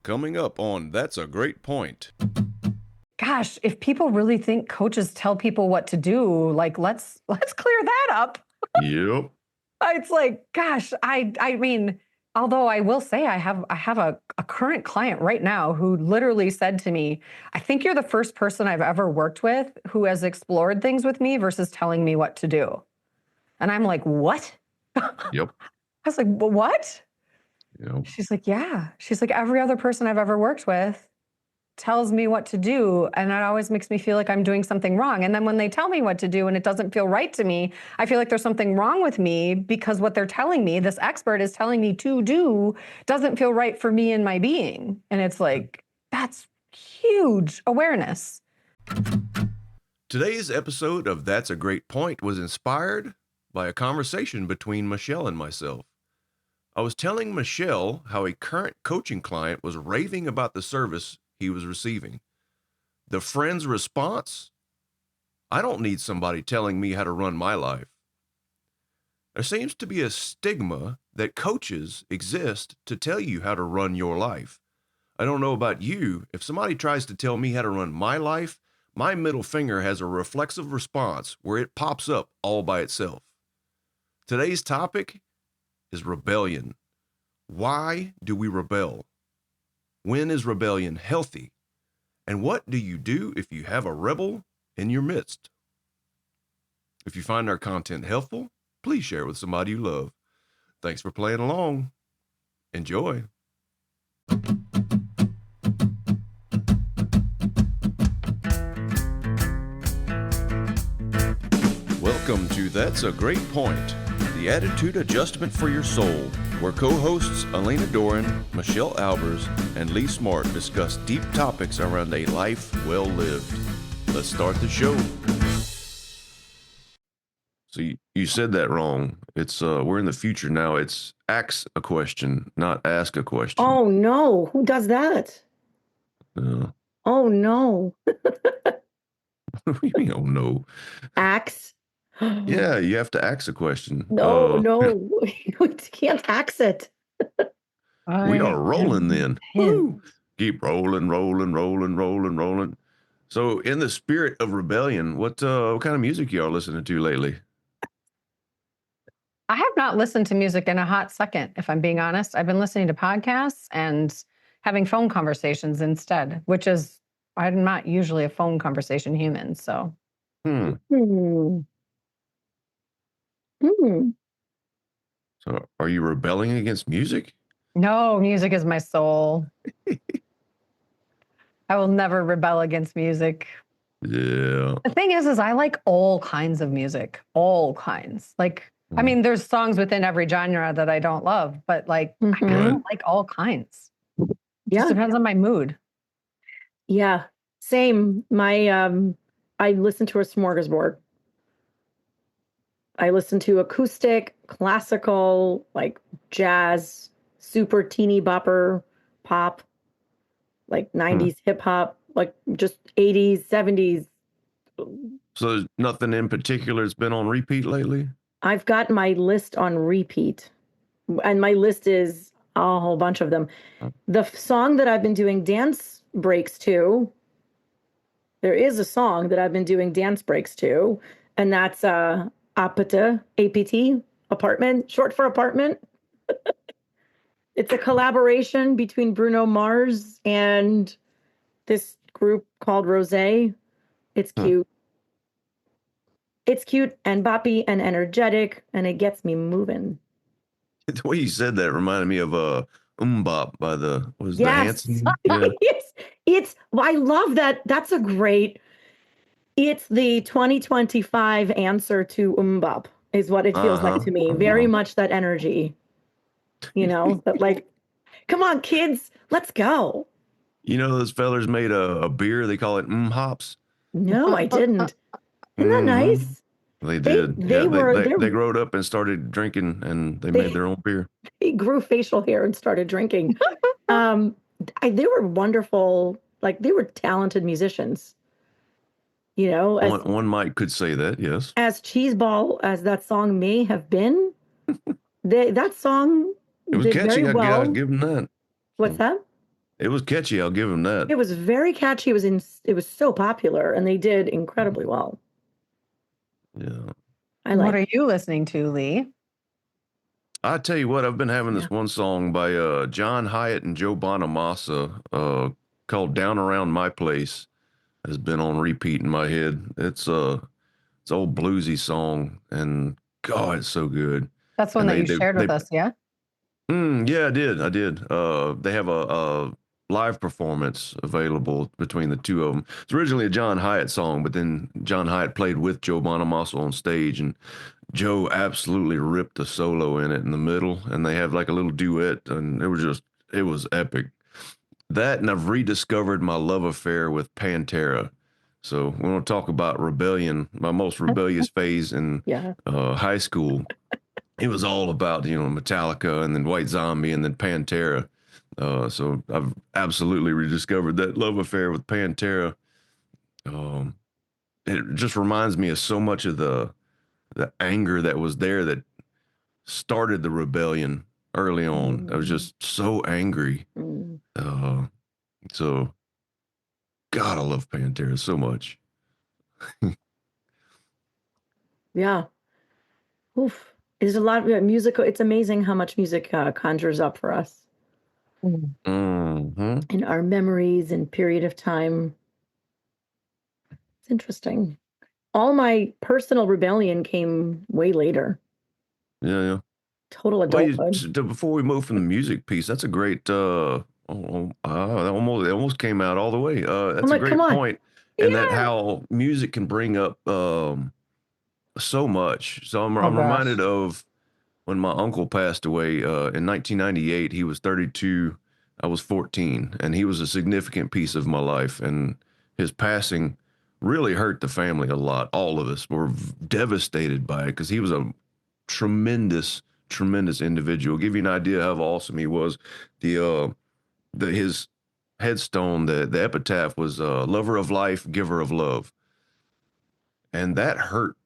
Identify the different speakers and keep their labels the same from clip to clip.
Speaker 1: Coming up on That's a Great Point.
Speaker 2: Gosh, if people really think coaches tell people what to do, like let's clear that up.
Speaker 1: Yep.
Speaker 2: It's like, gosh, I mean, although I will say I have a current client right now who literally said to me, I think you're the first person I've ever worked with who has explored things with me versus telling me what to do. And I'm like, what?
Speaker 1: Yep.
Speaker 2: I was like, well, what?
Speaker 1: Yep.
Speaker 2: She's like, yeah. She's like, every other person I've ever worked with tells me what to do, and that always makes me feel like I'm doing something wrong. And then when they tell me what to do and it doesn't feel right to me, I feel like there's something wrong with me because what they're telling me, this expert is telling me to do, doesn't feel right for me and my being. And it's like, that's huge awareness.
Speaker 1: Today's episode of That's a Great Point was inspired by a conversation between Michelle and myself. I was telling Michelle how a current coaching client was raving about the service he was receiving. The friend's response: I don't need somebody telling me how to run my life. There seems to be a stigma that coaches exist to tell you how to run your life. I don't know about you. If somebody tries to tell me how to run my life, my middle finger has a reflexive response where it pops up all by itself. Today's topic is rebellion. Why do we rebel? When is rebellion healthy? And what do you do if you have a rebel in your midst? If you find our content helpful, please share it with somebody you love. Thanks for playing along. Enjoy. Welcome to That's a Great Point, the attitude adjustment for your soul, where co-hosts Alina Doran, Michelle Albers, and Lee Smart discuss deep topics around a life well lived. Let's start the show. So you said that wrong. It's we're in the future now. It's ask a question, not ask a question.
Speaker 3: Oh no, who does that? Oh no.
Speaker 1: What do you mean, oh no?
Speaker 3: Axe?
Speaker 1: Yeah, you have to ask a question.
Speaker 3: No, we can't axe it.
Speaker 1: We are rolling then. Woo! Keep rolling, rolling, rolling, rolling, rolling. So in the spirit of rebellion, what kind of music y'all listening to lately?
Speaker 2: I have not listened to music in a hot second, if I'm being honest. I've been listening to podcasts and having phone conversations instead, which is, I'm not usually a phone conversation human, so.
Speaker 3: Hmm.
Speaker 1: So are you rebelling against music?
Speaker 2: No, music is my soul. I will never rebel against music.
Speaker 1: Yeah.
Speaker 2: The thing is I like all kinds of music, all kinds. Like, I mean, there's songs within every genre that I don't love, but like, I kind of like all kinds.
Speaker 3: Yeah.
Speaker 2: Just depends on my mood.
Speaker 3: Yeah, same. I listen to a smorgasbord. I listen to acoustic, classical, like jazz, super teeny bopper, pop, like 90s hip hop, like just 80s, 70s.
Speaker 1: So there's nothing in particular that's been on repeat lately?
Speaker 3: I've got my list on repeat, and my list is a whole bunch of them. The song that I've been doing dance breaks to, there is a song that I've been doing dance breaks to, and that's APT, apartment, short for apartment. It's a collaboration between Bruno Mars and this group called Rosé. It's cute. It's cute and boppy and energetic, and it gets me moving.
Speaker 1: The way you said that reminded me of Bop by the Hanson?
Speaker 3: Yeah. I love that. That's a great, it's the 2025 answer to Bop is what it feels like to me. Very much that energy, that like, come on kids, let's go.
Speaker 1: You know, those fellers made a beer, they call it hops.
Speaker 3: No, I didn't. Isn't that nice?
Speaker 1: They did. They growed up and started drinking, and they made their own beer.
Speaker 3: They grew facial hair and started drinking. They were wonderful. Like, they were talented musicians.
Speaker 1: One might could say that, yes.
Speaker 3: As cheeseball as that song may have been, that song
Speaker 1: it was
Speaker 3: did
Speaker 1: catchy.
Speaker 3: very well.
Speaker 1: I'd give them that.
Speaker 3: What's that?
Speaker 1: It was catchy, I'll give him that.
Speaker 3: It was very catchy. It was so popular, and they did incredibly well.
Speaker 1: Yeah.
Speaker 3: I
Speaker 2: What
Speaker 3: like
Speaker 2: are
Speaker 3: it.
Speaker 2: you listening to, Lee?
Speaker 1: I tell you what, I've been having
Speaker 3: Yeah.
Speaker 1: this one song by John Hyatt and Joe Bonamassa called "Down Around My Place." Has been on repeat in my head. It's an old bluesy song, and God, it's so good.
Speaker 2: That's one
Speaker 1: And
Speaker 2: that you shared with
Speaker 1: they
Speaker 2: us, yeah?
Speaker 1: yeah, I did. They have a live performance available between the two of them. It's originally a John Hyatt song, but then John Hyatt played with Joe Bonamassa on stage, and Joe absolutely ripped a solo in it in the middle, and they have like a little duet, and it was epic. That, and I've rediscovered my love affair with Pantera. So we want to talk about rebellion. My most rebellious phase in
Speaker 3: Yeah.
Speaker 1: high school, it was all about Metallica and then White Zombie and then Pantera. So I've absolutely rediscovered that love affair with Pantera. Um, it just reminds me of so much of the anger that was there that started the rebellion early on. I was
Speaker 3: Mm,
Speaker 1: just so angry.
Speaker 3: mm.
Speaker 1: Uh, so God, I love Pantera so much.
Speaker 3: Yeah. Oof. There's a lot of musical. It's amazing how much music conjures up for us
Speaker 2: Mm.
Speaker 1: Hmm.
Speaker 3: in our memories and period of time. It's interesting. All my personal rebellion came way later.
Speaker 1: Yeah, yeah.
Speaker 3: Total
Speaker 1: Well,
Speaker 3: adulthood.
Speaker 1: before we move from the music piece, that's a great. That almost came out all the way.
Speaker 3: I'm
Speaker 1: That's a
Speaker 3: like, come
Speaker 1: great
Speaker 3: on.
Speaker 1: point, and that
Speaker 3: Yeah.
Speaker 1: how music can bring up so much. So
Speaker 2: Oh
Speaker 1: I'm
Speaker 2: gosh.
Speaker 1: reminded of when my uncle passed away in 1998. He was 32. I was 14, and he was a significant piece of my life. And his passing really hurt the family a lot. All of us were devastated by it because he was a tremendous, tremendous individual. Give you an idea how awesome he was. His headstone, the epitaph was "Lover of life, giver of love," and that hurt.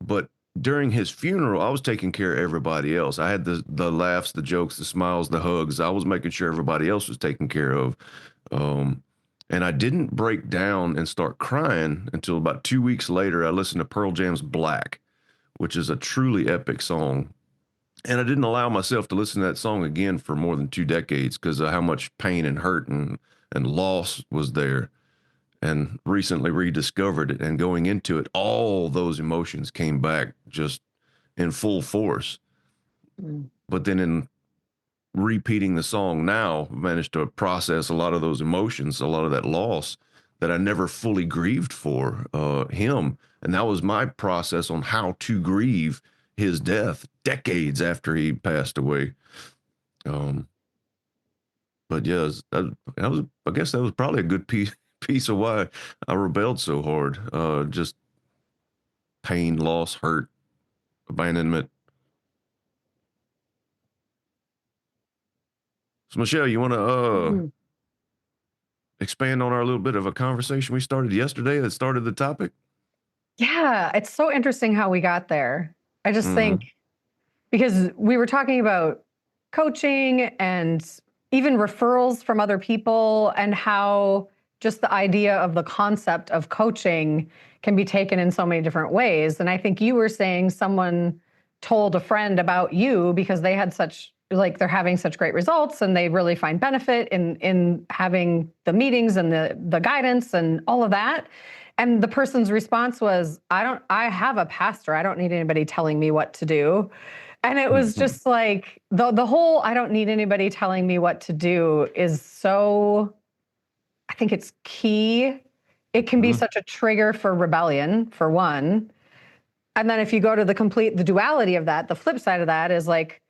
Speaker 1: But during his funeral, I was taking care of everybody else. I had the laughs, the jokes, the smiles, the hugs. I was making sure everybody else was taken care of. Um, and I didn't break down and start crying until about 2 weeks later. I listened to Pearl Jam's "Black," which is a truly epic song. And I didn't allow myself to listen to that song again for more than 2 decades because of how much pain and hurt and loss was there. And recently rediscovered it, and going into it, all those emotions came back just in full force.
Speaker 3: Mm,
Speaker 1: But then in repeating the song now, managed to process a lot of those emotions, a lot of that loss that I never fully grieved for him. And that was my process on how to grieve his death decades after he passed away. Um, but yes, that was, I guess that was probably a good piece of why I rebelled so hard. Just pain, loss, hurt, abandonment. So Michelle, you want to
Speaker 3: mm.
Speaker 1: expand on our little bit of a conversation we started yesterday that started the topic?
Speaker 2: Yeah, it's so interesting how we got there. I just think
Speaker 1: Mm-hmm.
Speaker 2: because we were talking about coaching and even referrals from other people, and how just the idea of the concept of coaching can be taken in so many different ways. And I think you were saying someone told a friend about you because they had such, like, they're having such great results and they really find benefit in having the meetings and the guidance and all of that. And the person's response was, I have a pastor. I don't need anybody telling me what to do. And it was
Speaker 1: Mm-hmm.
Speaker 2: just like the whole I don't need anybody telling me what to do is so, I think it's key. It can be
Speaker 1: Mm-hmm.
Speaker 2: such a trigger for rebellion, for one. And then if you go to the duality of that, the flip side of that is like,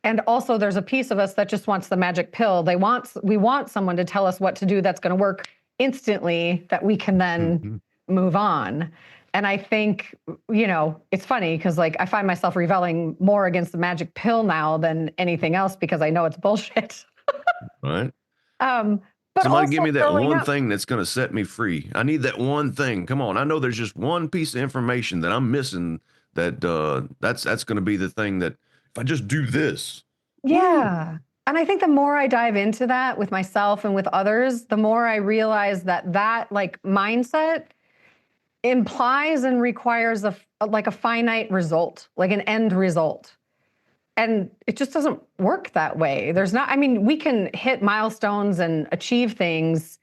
Speaker 2: and also there's a piece of us that just wants the magic pill. We want someone to tell us what to do that's going to work instantly, that we can then
Speaker 1: Mm-hmm.
Speaker 2: move on. And I think, it's funny because, like, I find myself rebelling more against the magic pill now than anything else because I know it's bullshit.
Speaker 1: Right.
Speaker 2: um, but
Speaker 1: Somebody give
Speaker 2: also
Speaker 1: me that
Speaker 2: growing
Speaker 1: one
Speaker 2: up,
Speaker 1: thing that's going to set me free. I need that one thing. Come on. I know there's just one piece of information that I'm missing that's going to be the thing that if I just do this, woo.
Speaker 2: yeah. And I think the more I dive into that with myself and with others, the more I realize that like mindset implies and requires like a finite result, like an end result. And it just doesn't work that way. There's not, I mean, we can hit milestones and achieve things.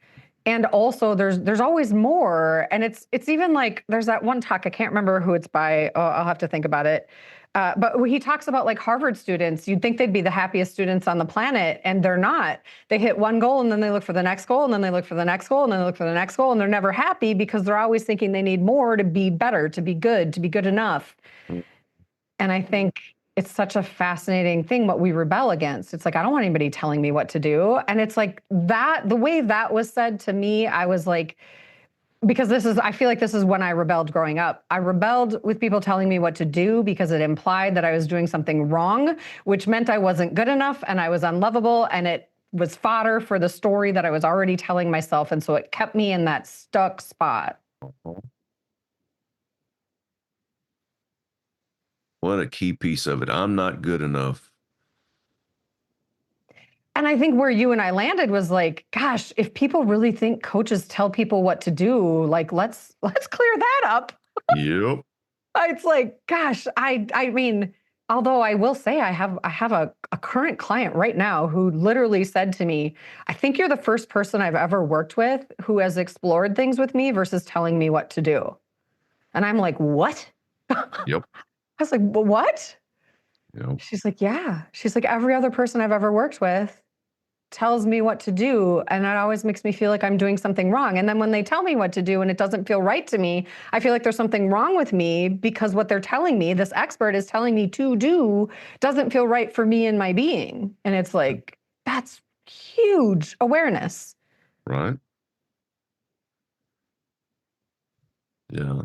Speaker 2: And also there's always more. And it's even like there's that one talk, I can't remember who it's by. Oh, I'll have to think about it. But he talks about like Harvard students. You'd think they'd be the happiest students on the planet, and they're not. They hit one goal and then they look for the next goal and then they look for the next goal and then they look for the next goal, and they're never happy because they're always thinking they need more to be better, to be good enough. And I think it's such a fascinating thing what we rebel against. It's like, I don't want anybody telling me what to do. And it's like that, the way that was said to me, I was like, because I feel like this is when I rebelled growing up. I rebelled with people telling me what to do because it implied that I was doing something wrong, which meant I wasn't good enough and I was unlovable, and it was fodder for the story that I was already telling myself. And so it kept me in that stuck spot.
Speaker 1: What a key piece of it. I'm not good enough.
Speaker 2: And I think where you and I landed was like, gosh, if people really think coaches tell people what to do, like let's clear that up.
Speaker 1: Yep.
Speaker 2: It's like, gosh, I mean, although I will say I have a current client right now who literally said to me, I think you're the first person I've ever worked with who has explored things with me versus telling me what to do. And I'm like, what?
Speaker 1: Yep.
Speaker 2: I was like, what?
Speaker 1: Yep.
Speaker 2: She's like, yeah. She's like, every other person I've ever worked with tells me what to do, and it always makes me feel like I'm doing something wrong. And then when they tell me what to do and it doesn't feel right to me, I feel like there's something wrong with me because what they're telling me, this expert is telling me to do, doesn't feel right for me and my being. And it's like, that's huge awareness.
Speaker 1: Right. Yeah.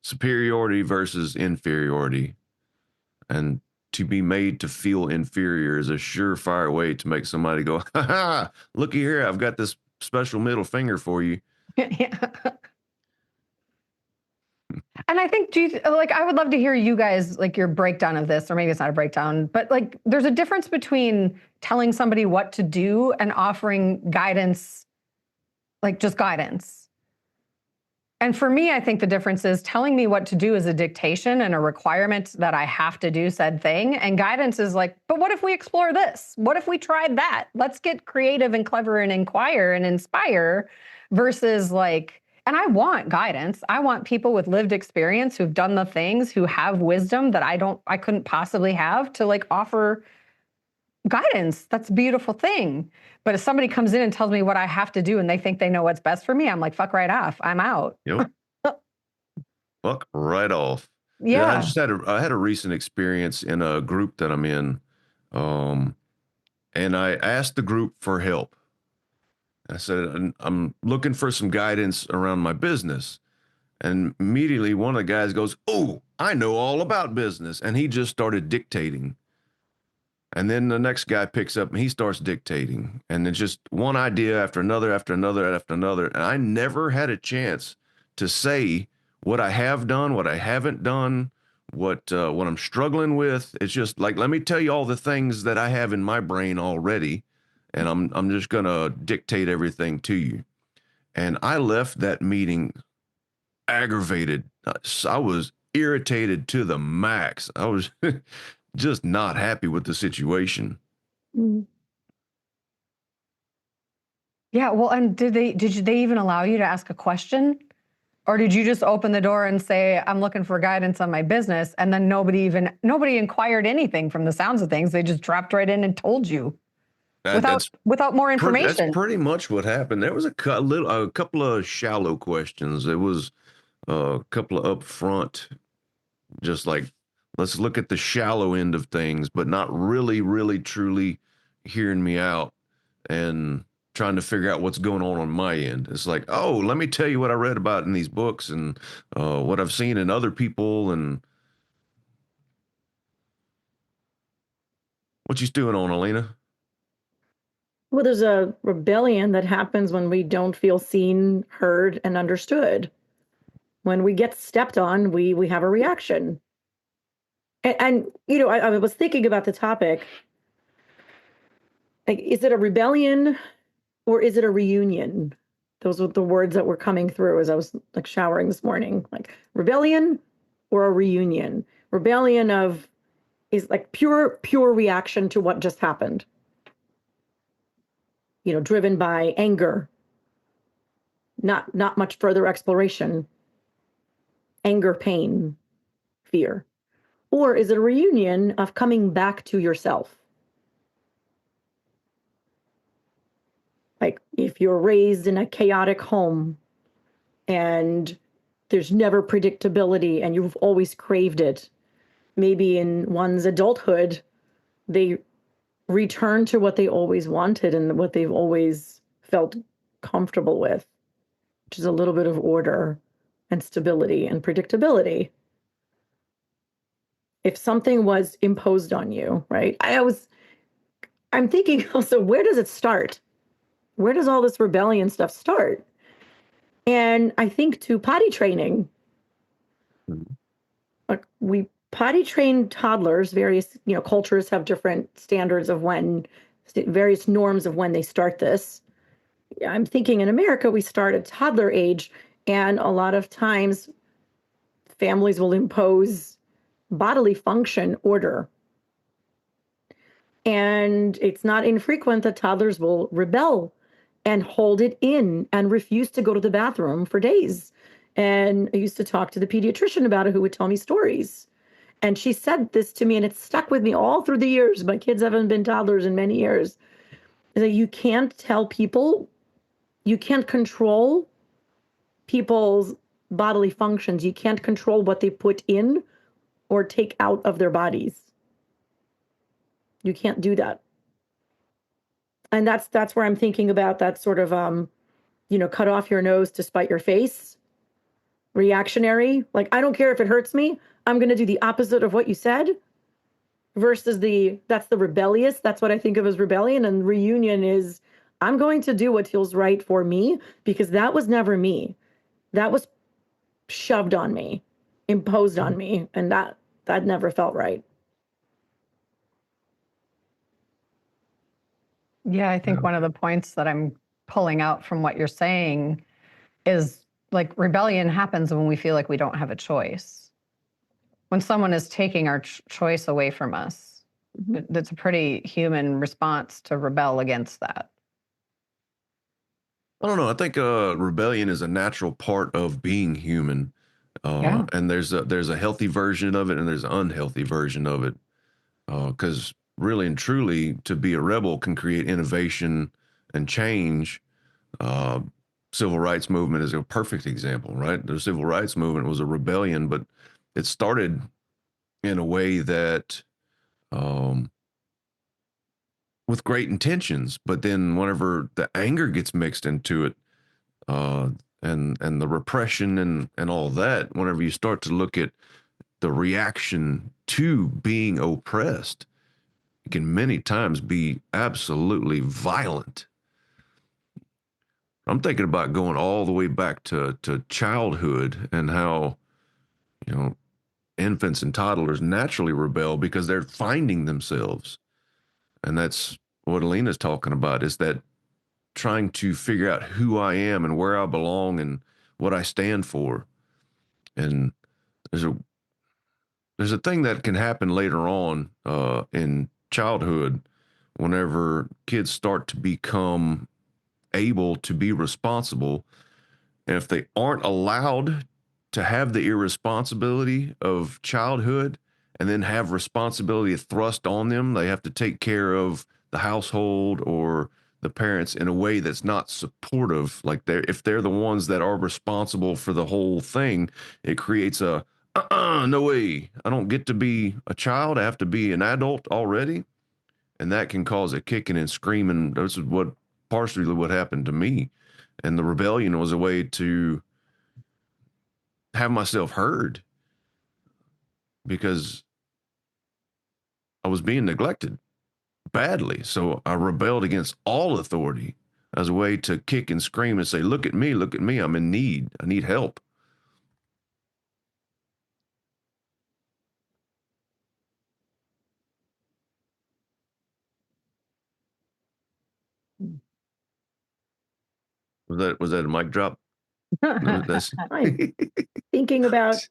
Speaker 1: Superiority versus inferiority. And to be made to feel inferior is a surefire way to make somebody go, ha ha, looky here, I've got this special middle finger for you.
Speaker 2: Yeah. And I think, like, I would love to hear you guys, like, your breakdown of this, or maybe it's not a breakdown, but like, there's a difference between telling somebody what to do and offering guidance, like just guidance. And for me, I think the difference is telling me what to do is a dictation and a requirement that I have to do said thing. And guidance is like, but what if we explore this? What if we tried that? Let's get creative and clever and inquire and inspire versus like, and I want guidance. I want people with lived experience who've done the things, who have wisdom that I couldn't possibly have, to like offer guidance. That's a beautiful thing. But if somebody comes in and tells me what I have to do and they think they know what's best for me, I'm like, fuck right off. I'm out.
Speaker 1: Yep. Fuck right off. Yeah. I had a recent experience in a group that I'm in. And I asked the group for help. I said, I'm looking for some guidance around my business. And immediately one of the guys goes, oh, I know all about business. And he just started dictating. And then the next guy picks up and he starts dictating. And it's just one idea after another, after another, after another. And I never had a chance to say what I have done, what I haven't done, what I'm struggling with. It's just like, let me tell you all the things that I have in my brain already. And I'm just going to dictate everything to you. And I left that meeting aggravated. I was irritated to the max. I was just not happy with the situation.
Speaker 2: Mm. Yeah. Well, and did they even allow you to ask a question? Or did you just open the door and say, I'm looking for guidance on my business? And then nobody inquired anything from the sounds of things. They just dropped right in and told you without more information.
Speaker 1: That's pretty much what happened. There was a couple of shallow questions. There was a couple of upfront, just like, let's look at the shallow end of things, but not really, really, truly hearing me out and trying to figure out what's going on my end. It's like, oh, let me tell you what I read about in these books and what I've seen in other people. And what you stewing on, Alina?
Speaker 3: Well, there's a rebellion that happens when we don't feel seen, heard, and understood. When we get stepped on, we have a reaction. And you know, I was thinking about the topic. Like, is it a rebellion or is it a reunion? Those were the words that were coming through as I was like showering this morning. Like rebellion or a reunion. Rebellion of is like pure reaction to what just happened. You know, driven by anger, not much further exploration. Anger, pain, fear. Or is it a reunion of coming back to yourself? Like if you're raised in a chaotic home and there's never predictability and you've always craved it, maybe in one's adulthood, they return to what they always wanted and what they've always felt comfortable with, which is a little bit of order and stability and predictability. If something was imposed on you, right? I'm thinking also, where does it start? Where does all this rebellion stuff start? And I think to potty training,
Speaker 1: Mhm.
Speaker 3: like we potty train toddlers, various, cultures have different standards of when, various norms of when they start this. I'm thinking in America, we start at toddler age, and a lot of times families will impose bodily function order. And it's not infrequent that toddlers will rebel and hold it in and refuse to go to the bathroom for days. And I used to talk to the pediatrician about it, who would tell me stories. And she said this to me, and it's stuck with me all through the years. My kids haven't been toddlers in many years. Is that you can't tell people, you can't control people's bodily functions. You can't control what they put in or take out of their bodies. You can't do that. And that's where I'm thinking about that sort of cut off your nose to spite your face, reactionary. Like, I don't care if it hurts me. I'm going to do the opposite of what you said versus that's the rebellious. That's what I think of as rebellion. And reunion is, I'm going to do what feels right for me because that was never me. That was shoved on me, imposed on me. And that never felt right.
Speaker 2: Yeah, I think
Speaker 1: Yeah.
Speaker 2: one of the points that I'm pulling out from what you're saying is like rebellion happens when we feel like we don't have a choice. When someone is taking our choice away from us, that's a pretty human response to rebel against that.
Speaker 1: I don't know. I think rebellion is a natural part of being human,
Speaker 2: Yeah.
Speaker 1: and there's a healthy version of it, and there's an unhealthy version of it. Because really and truly, to be a rebel can create innovation and change. Uh, Civil rights movement is a perfect example, right? The civil rights movement was a rebellion, but it started in a way that um, with great intentions, but then whenever the anger gets mixed into it, uh, and the repression and all that, whenever you start to look at the reaction to being oppressed, it can many times be absolutely violent. I'm thinking about going all the way back to childhood and how, you know, infants and toddlers naturally rebel because they're finding themselves. And that's what Alina's talking about, is that trying to figure out who I am and where I belong and what I stand for. And there's a there's a thing that can happen later on in childhood whenever kids start to become able to be responsible. And if they aren't allowed to have the irresponsibility of childhood and then have responsibility thrust on them, they have to take care of the household or the parents in a way that's not supportive. Like if they're the ones that are responsible for the whole thing, it creates a no way. I don't get to be a child. I have to be an adult already. And that can cause a kicking and screaming. This is what partially what happened to me. And the rebellion was a way to have myself heard because I was being neglected badly. So I rebelled against all authority as a way to kick and scream and say, look at me, look at me. I'm in need. I need help. Was that a mic drop? No, that's
Speaker 3: I'm thinking about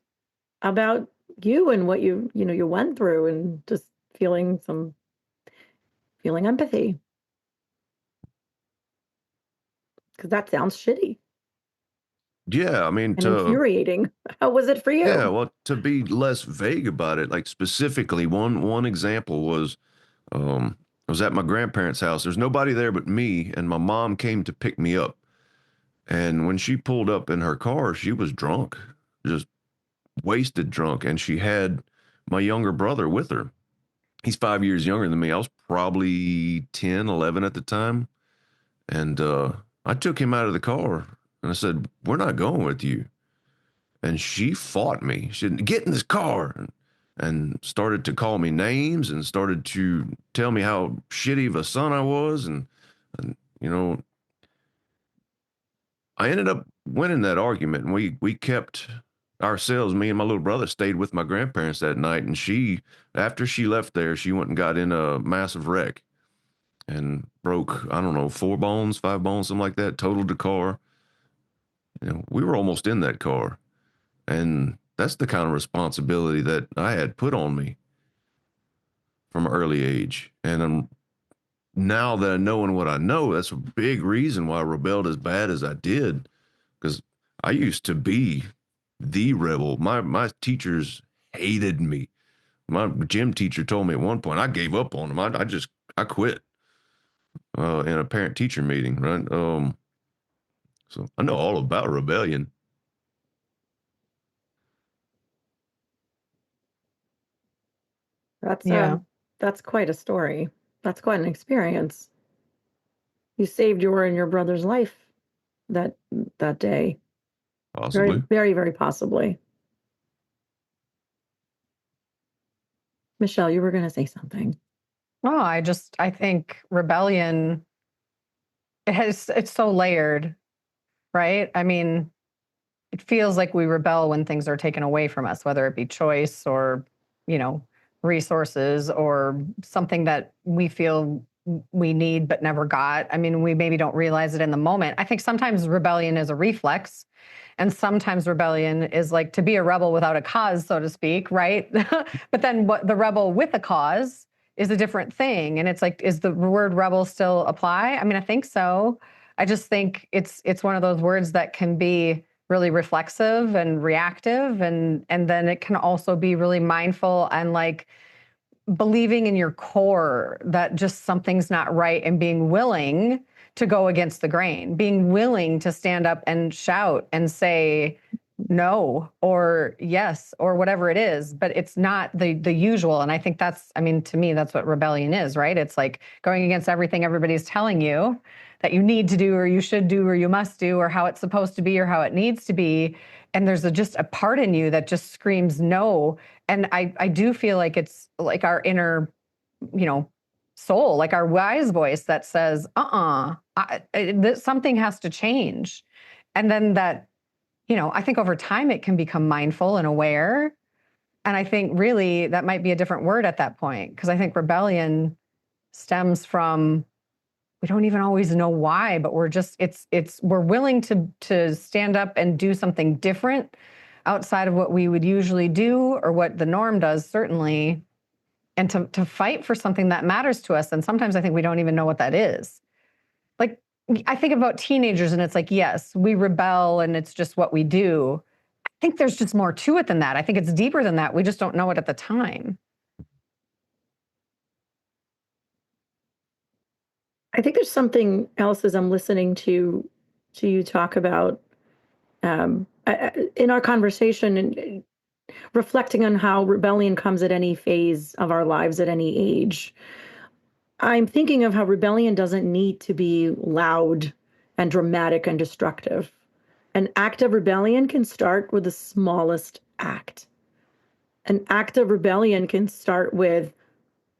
Speaker 3: you and what you went through, and just feeling empathy, because that sounds shitty
Speaker 1: yeah, I mean,
Speaker 3: and infuriating. How was it for
Speaker 1: yeah,
Speaker 3: you?
Speaker 1: well, to be less vague about it, like, specifically, one example was, I was at my grandparents' house. There's nobody there but me, and my mom came to pick me up, and when she pulled up in her car, she was drunk, just wasted drunk, and she had my younger brother with her. He's 5 years younger than me. I was probably 10, 11 at the time, and, I took him out of the car, and I said, "We're not going with you." And she fought me. She said, "Get in this car," and started to call me names and started to tell me how shitty of a son I was, and you know, I ended up winning that argument, and we kept ourselves. Me and my little brother stayed with my grandparents that night, and she, after she left there, she went and got in a massive wreck and broke, I don't know, 4 bones, 5 bones, something like that. Totaled the car. We were almost in that car. And that's the kind of responsibility that I had put on me from an early age. And now that I know what I know, that's a big reason why I rebelled as bad as I did. Because I used to be the rebel. My teachers hated me. My gym teacher told me at one point I gave up on him. I quit in a parent teacher meeting, right? So I know all about rebellion.
Speaker 3: That's
Speaker 2: Yeah.
Speaker 3: that's quite a story. That's quite an experience. You saved your and your brother's life that that day. Very,
Speaker 1: Possibly.
Speaker 3: very, very possibly. Michelle, you were going to say something.
Speaker 2: Oh, I think rebellion, it's so layered, right? I mean, it feels like we rebel when things are taken away from us, whether it be choice or, you know, resources or something that we feel we need but never got. I mean, we maybe don't realize it in the moment. I think sometimes rebellion is a reflex, and sometimes rebellion is like to be a rebel without a cause, so to speak, right? But then what the rebel with a cause is a different thing. And it's like, is the word rebel still apply? I mean, I think so. I just think it's one of those words that can be really reflexive and reactive, and then it can also be really mindful and like believing in your core that just something's not right and being willing to go against the grain, being willing to stand up and shout and say no or yes or whatever it is, but it's not the usual. And I think that's, I mean, to me, that's what rebellion is, right? It's like going against everything everybody's telling you that you need to do or you should do or you must do or how it's supposed to be or how it needs to be. And there's just a part in you that just screams no. And I do feel like it's like our inner, you know, soul, like our wise voice that says, something has to change. And then that, you know, I think over time it can become mindful and aware. And I think really that might be a different word at that point, because I think rebellion stems from, we don't even always know why, but we're just, we're willing to stand up and do something different outside of what we would usually do or what the norm does, certainly, and to fight for something that matters to us. And sometimes I think we don't even know what that is. Like, I think about teenagers and it's like, yes, we rebel and it's just what we do. I think there's just more to it than that. I think it's deeper than that. We just don't know it at the time.
Speaker 3: I think there's something else as I'm listening to you talk about in our conversation, and reflecting on how rebellion comes at any phase of our lives, at any age. I'm thinking of how rebellion doesn't need to be loud and dramatic and destructive. An act of rebellion can start with the smallest act. An act of rebellion can start with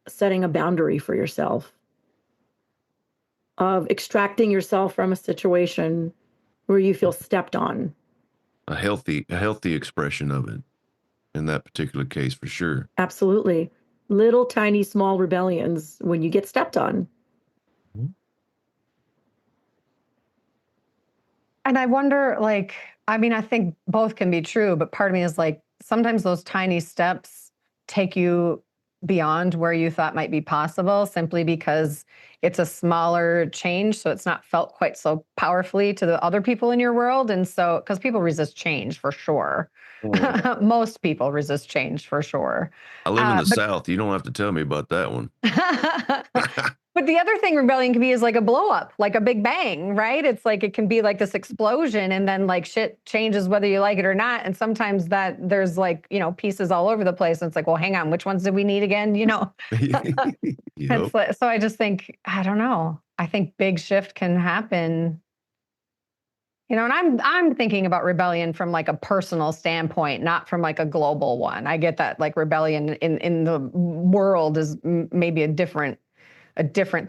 Speaker 3: setting a boundary for yourself, of extracting yourself from a situation where you feel stepped on.
Speaker 1: A healthy expression of it in that particular case for sure.
Speaker 3: Absolutely. Little tiny small rebellions when you get stepped on.
Speaker 1: Mhm.
Speaker 2: And I wonder, like, I mean, I think both can be true, but part of me is like, sometimes those tiny steps take you beyond where you thought might be possible simply because it's a smaller change. So it's not felt quite so powerfully to the other people in your world. And so, because people resist change for sure.
Speaker 1: Mm.
Speaker 2: Most people resist change for sure.
Speaker 1: I live in the
Speaker 2: But
Speaker 1: South. You don't have to tell me about that one.
Speaker 2: but the other thing rebellion can be is like a blow up, like a big bang, right? It's like it can be like this explosion and then like shit changes whether you like it or not. And sometimes that there's like, pieces all over the place. And it's like, well, hang on, which ones did we need again?
Speaker 1: Yep.
Speaker 2: It's like, so I just think, I don't know. I think big shift can happen. And I'm thinking about rebellion from like a personal standpoint, not from like a global one. I get that like rebellion in the world is maybe a different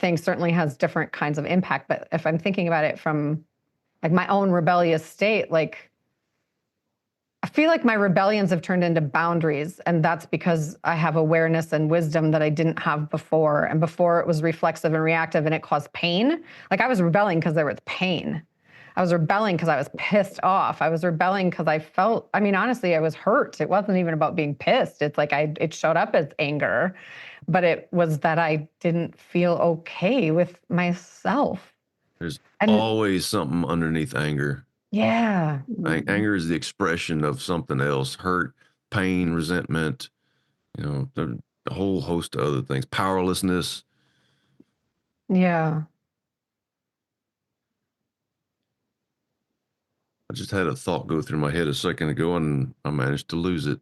Speaker 2: thing, certainly has different kinds of impact. But if I'm thinking about it from like my own rebellious state, like I feel like my rebellions have turned into boundaries. And that's because I have awareness and wisdom that I didn't have before. And before it was reflexive and reactive and it caused pain. Like I was rebelling because there was pain. I was rebelling because I was pissed off. I was rebelling because I felt, I mean, honestly, I was hurt. It wasn't even about being pissed. It's like it showed up as anger, but it was that I didn't feel okay with myself.
Speaker 1: There's
Speaker 2: And
Speaker 1: always something underneath anger.
Speaker 2: yeah,
Speaker 1: Anger is the expression of something else: hurt, pain, resentment. A whole host of other things. Powerlessness.
Speaker 2: yeah.
Speaker 1: I just had a thought go through my head a second ago, and I managed to lose it.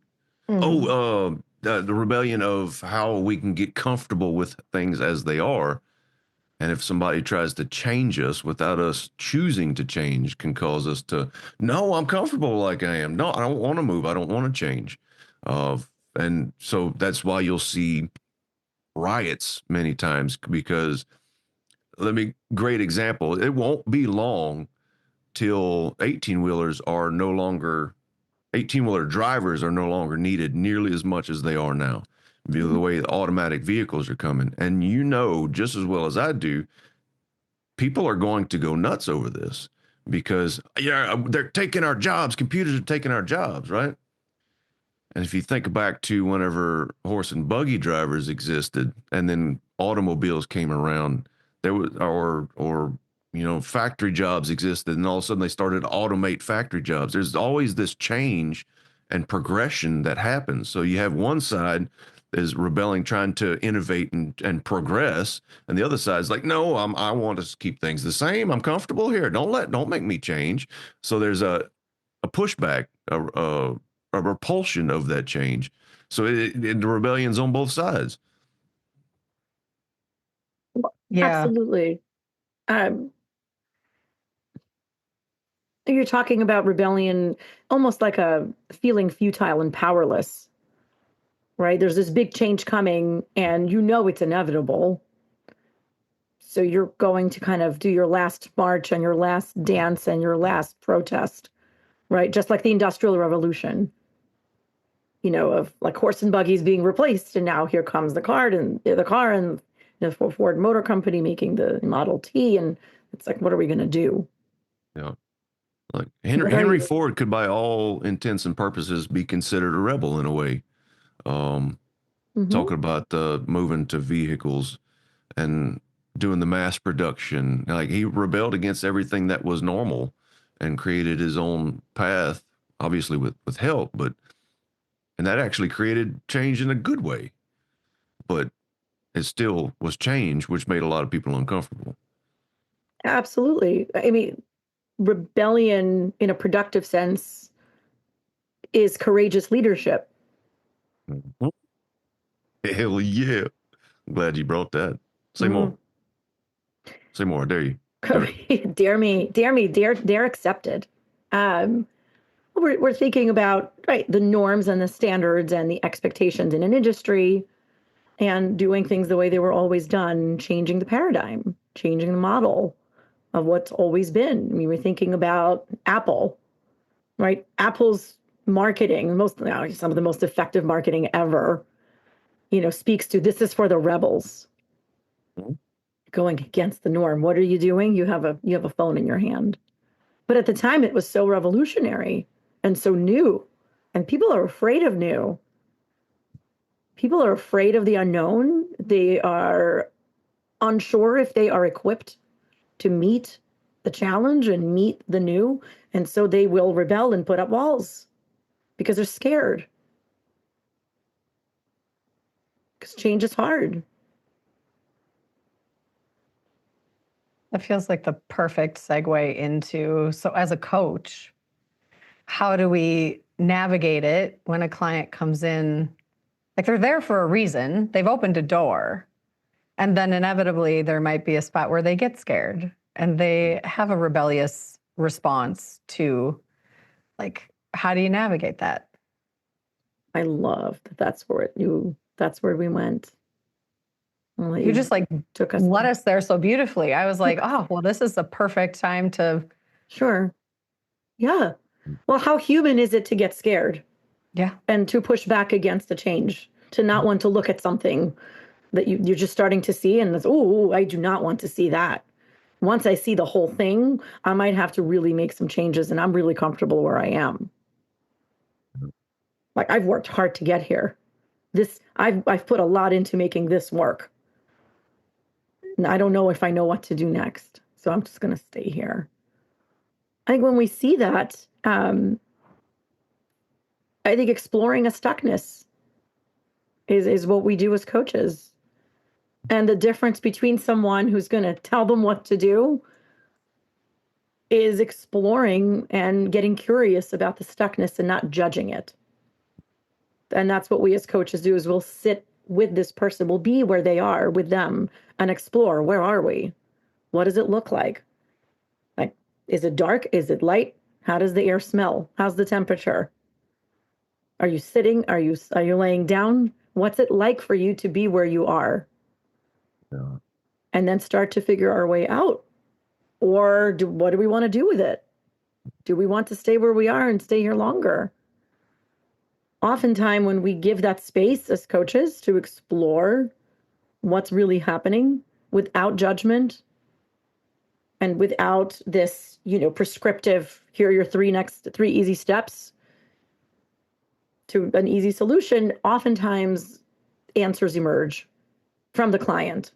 Speaker 2: Mm.
Speaker 1: Oh, the rebellion of how we can get comfortable with things as they are. And if somebody tries to change us without us choosing to change, can cause us to, no, I'm comfortable like I am. No, I don't want to move. I don't want to change. Uh, and so that's why you'll see riots many times because great example. It won't be long till 18-wheeler drivers are no longer needed nearly as much as they are now. The way the automatic vehicles are coming. And just as well as I do, people are going to go nuts over this because they're taking our jobs. Computers are taking our jobs, right? And if you think back to whenever horse and buggy drivers existed, and then automobiles came around, there was factory jobs existed, and all of a sudden they started to automate factory jobs. There's always this change and progression that happens. So you have one side is rebelling, trying to innovate and progress, and the other side is like, no, I want to keep things the same. I'm comfortable here. Don't make me change. So there's a pushback, a repulsion of that change. So the rebellion's on both sides.
Speaker 2: Yeah.
Speaker 3: Absolutely. Um, you're talking about rebellion almost like a feeling futile and powerless, right? There's this big change coming and it's inevitable. So you're going to kind of do your last march and your last dance and your last protest, right? Just like the Industrial Revolution, of like horse and buggies being replaced. And now here comes the car and Ford Motor Company making the Model T. And it's like, what are we going to do?
Speaker 1: Yeah. Like
Speaker 3: What are
Speaker 1: Henry
Speaker 3: you?
Speaker 1: Ford could, by all intents and purposes, be considered a rebel in a way. Um,
Speaker 3: Mhm.
Speaker 1: Talking about moving to vehicles and doing the mass production, like he rebelled against everything that was normal and created his own path, obviously with help, and that actually created change in a good way. But it still was change, which made a lot of people uncomfortable.
Speaker 3: Absolutely. I mean, rebellion in a productive sense is courageous leadership.
Speaker 1: Mhm. Hell yeah! I'm glad you brought that. Say
Speaker 3: Mm.
Speaker 1: more. Say more. I dare you. Do it.
Speaker 3: Dare accepted. Um, we're thinking about right the norms and the standards and the expectations in an industry and doing things the way they were always done, changing the paradigm, changing the model of what's always been. I mean, we're thinking about Apple, right? Apple's marketing, some of the most effective marketing ever, speaks to this is for the rebels
Speaker 1: Mhm.
Speaker 3: going against the norm. What are you doing? You have a phone in your hand. But at the time, it was so revolutionary and so new. And people are afraid of new. People are afraid of the unknown. They are unsure if they are equipped to meet the challenge and meet the new. And so they will rebel and put up walls because they're scared. Because change is hard.
Speaker 2: That feels like the perfect segue into, so as a coach, how do we navigate it when a client comes in? Like, they're there for a reason, they've opened a door, and then inevitably there might be a spot where they get scared and they have a rebellious response to, like, how do you navigate that?
Speaker 3: I love that that's where we went.
Speaker 2: You just like
Speaker 3: took us
Speaker 2: led
Speaker 3: there.
Speaker 2: us there so beautifully. I was like, oh, well, this is the perfect time to.
Speaker 3: Sure. Yeah. Well, how human is it to get scared
Speaker 2: Yeah.
Speaker 3: and to push back against the change, to not want to look at something that you're just starting to see and it's, oh, I do not want to see that. Once I see the whole thing, I might have to really make some changes, and I'm really comfortable where I am. Like, I've worked hard to get here. I've put a lot into making this work. And I don't know if I know what to do next. So I'm just going to stay here. I think when we see that, I think exploring a stuckness is what we do as coaches. And the difference between someone who's going to tell them what to do is exploring and getting curious about the stuckness and not judging it. And that's what we as coaches do, is we'll sit with this person, we'll be where they are with them and explore, where are we? What does it look like? Like, is it dark? Is it light? How does the air smell? How's the temperature? Are you sitting? Are you laying down? What's it like for you to be where you are?
Speaker 1: Yeah.
Speaker 3: And then start to figure our way out. Or what do we want to do with it? Do we want to stay where we are and stay here longer? Oftentimes, when we give that space as coaches to explore what's really happening without judgment and without this, prescriptive, here are your three easy steps to an easy solution, oftentimes answers emerge from the client,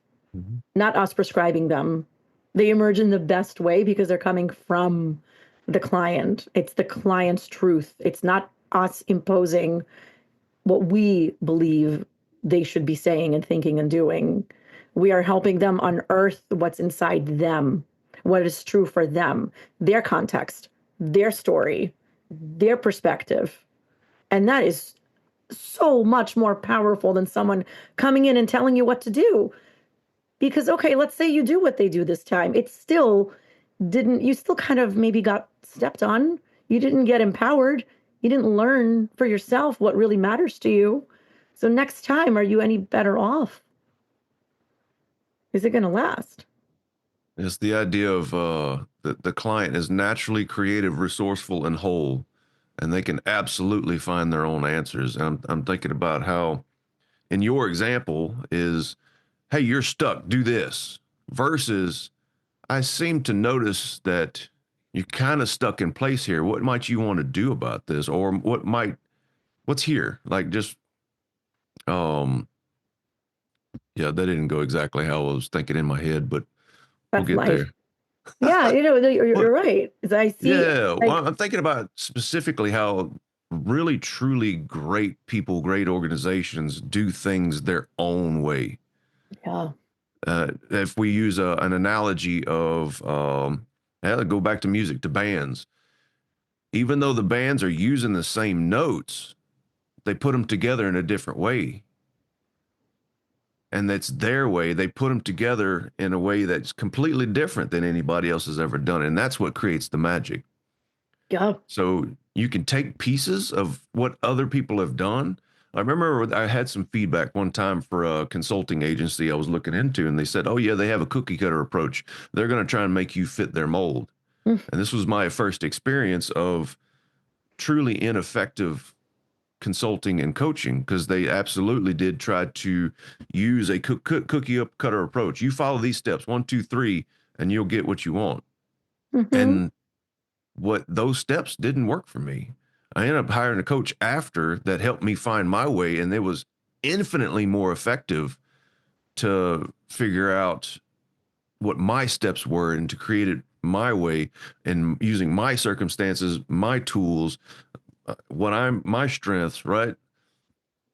Speaker 3: not us prescribing them. They emerge in the best way because they're coming from the client. It's the client's truth. It's not us imposing what we believe they should be saying and thinking and doing. We are helping them unearth what's inside them, what is true for them, their context, their story, their perspective. And that is so much more powerful than someone coming in and telling you what to do. Because, okay, let's say you do what they do this time. It still didn't, you still kind of maybe got stepped on. You didn't get empowered. You didn't learn for yourself what really matters to you. So next time, are you any better off? Is it going to last?
Speaker 1: It's the idea of the client is naturally creative, resourceful, and whole, and they can absolutely find their own answers. And I'm thinking about how, in your example, is, hey, you're stuck, do this, versus I seem to notice that you're kind of stuck in place here. What might you want to do about this? Or what's here? Like, just, um, yeah, that didn't go exactly how I was thinking in my head, but we'll
Speaker 3: That's
Speaker 1: get
Speaker 3: life.
Speaker 1: there.
Speaker 3: Yeah, you're
Speaker 1: Well,
Speaker 3: right. As I see,
Speaker 1: yeah,
Speaker 3: like,
Speaker 1: well, I'm thinking about specifically how really, truly great people, great organizations do things their own way.
Speaker 3: yeah,
Speaker 1: If we use an analogy of, go back to music, to bands, even though the bands are using the same notes, they put them together in a different way. And that's their way. They put them together in a way that's completely different than anybody else has ever done. And that's what creates the magic.
Speaker 3: yeah.
Speaker 1: So you can take pieces of what other people have done. I remember I had some feedback one time for a consulting agency I was looking into, and they said, oh, yeah, they have a cookie cutter approach. They're going to try and make you fit their mold.
Speaker 3: Mm.
Speaker 1: And this was my first experience of truly ineffective consulting and coaching, because they absolutely did try to use a cookie cutter approach. You follow these steps, 1, 2, 3, and you'll get what you want.
Speaker 3: Mm-hmm.
Speaker 1: And what those steps didn't work for me. I ended up hiring a coach after that helped me find my way, and it was infinitely more effective to figure out what my steps were and to create it my way and using my circumstances, my tools, what I'm my strengths, right?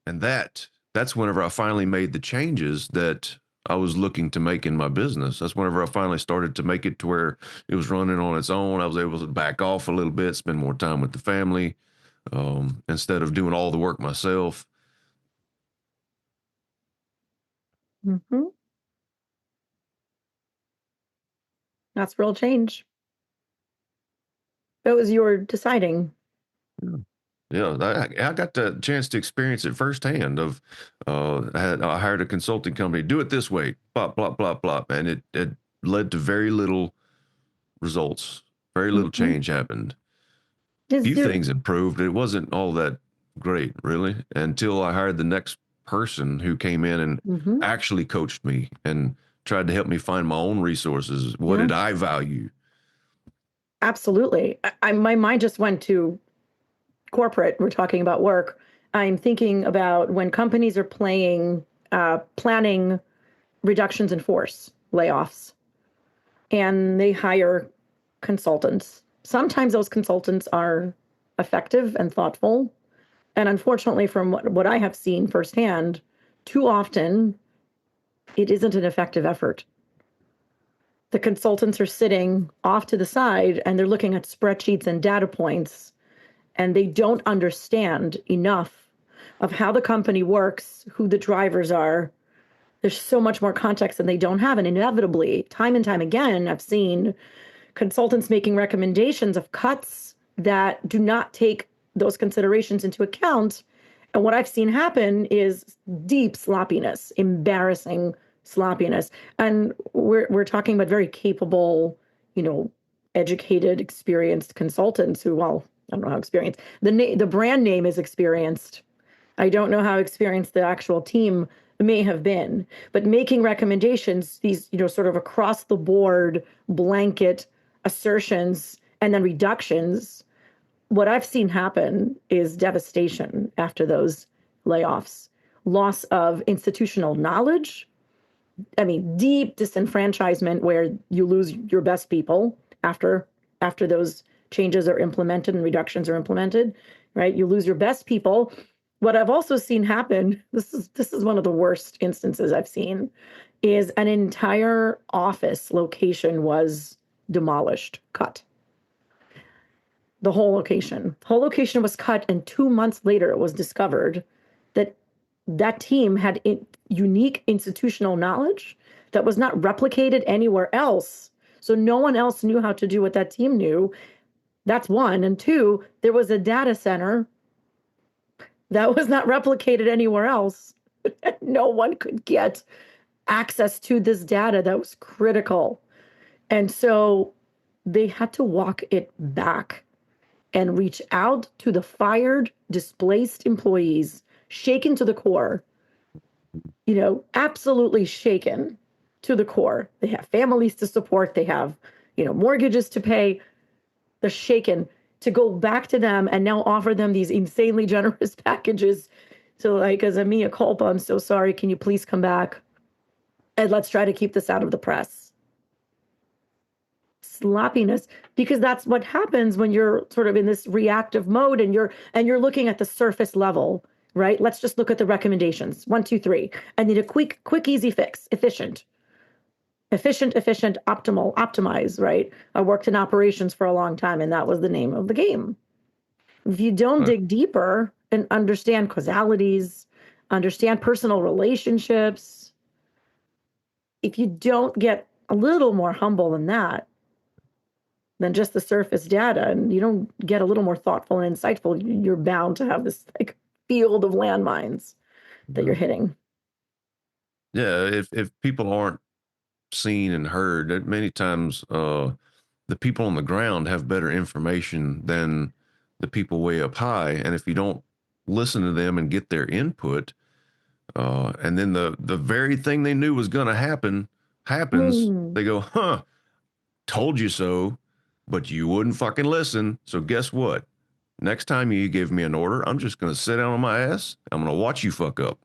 Speaker 1: And that's whenever I finally made the changes that I was looking to make in my business. That's whenever I finally started to make it to where it was running on its own. I was able to back off a little bit, spend more time with the family, instead of doing all the work myself.
Speaker 3: Hmm. That's real change. It was your deciding.
Speaker 1: Yeah. Yeah, I got the chance to experience it firsthand. I hired a consulting company, do it this way, blah blah blah blah, and it led to very little results. Very little
Speaker 3: Hmm.
Speaker 1: change happened.
Speaker 3: Is
Speaker 1: Few
Speaker 3: there?
Speaker 1: things improved. It wasn't all that great, really, until I hired the next person who came in and
Speaker 3: Hmm.
Speaker 1: actually coached me and tried to help me find my own resources. What
Speaker 3: Yeah,
Speaker 1: did I value?
Speaker 3: absolutely. My mind just went to corporate. We're talking about work. I'm thinking about when companies are planning reductions in force, layoffs, and they hire consultants. Sometimes those consultants are effective and thoughtful. And unfortunately, from what I have seen firsthand, too often it isn't an effective effort. The consultants are sitting off to the side and they're looking at spreadsheets and data points, and they don't understand enough of how the company works, who the drivers are. There's so much more context than they don't have. And inevitably, time and time again, I've seen consultants making recommendations of cuts that do not take those considerations into account. And what I've seen happen is deep sloppiness, embarrassing sloppiness. And we're talking about very capable, you know, educated, experienced consultants who, well, I don't know how experienced. The brand name is experienced. I don't know how experienced the actual team may have been, but making recommendations, these, sort of across the board blanket assertions and then reductions. What I've seen happen is devastation after those layoffs, loss of institutional knowledge. I mean, deep disenfranchisement where you lose your best people after those changes are implemented and reductions are implemented, right? You lose your best people. What I've also seen happen, this is one of the worst instances I've seen, is an entire office location was demolished, cut. The whole location was cut, and 2 months later it was discovered that that team had unique institutional knowledge that was not replicated anywhere else. So no one else knew how to do what that team knew. That's one. And two, there was a data center that was not replicated anywhere else. No one could get access to this data that was critical. And so they had to walk it back and reach out to the fired, displaced employees, shaken to the core, absolutely shaken to the core. They have families to support, they have, mortgages to pay. They're shaken to go back to them and now offer them these insanely generous packages. So, like, as a mea culpa, I'm so sorry. Can you please come back? And let's try to keep this out of the press. Sloppiness, because that's what happens when you're sort of in this reactive mode and you're looking at the surface level, right? Let's just look at the recommendations. 1, 2, 3. I need a quick, easy fix, efficient, optimal, optimize, right? I worked in operations for a long time, and that was the name of the game. If you don't
Speaker 1: Right.
Speaker 3: dig deeper and understand causalities, understand personal relationships, if you don't get a little more humble than just the surface data, and you don't get a little more thoughtful and insightful, you're bound to have this like field of landmines that
Speaker 1: Yeah.
Speaker 3: you're hitting.
Speaker 1: Yeah, if people aren't seen and heard, many times the people on the ground have better information than the people way up high, and if you don't listen to them and get their input, and then the very thing they knew was going to happen happens,
Speaker 3: Hmm.
Speaker 1: they go, "Huh, told you so." but you wouldn't fucking listen. So guess what? Next time you give me an order, I'm just going to sit down on my ass. I'm going to watch you fuck up.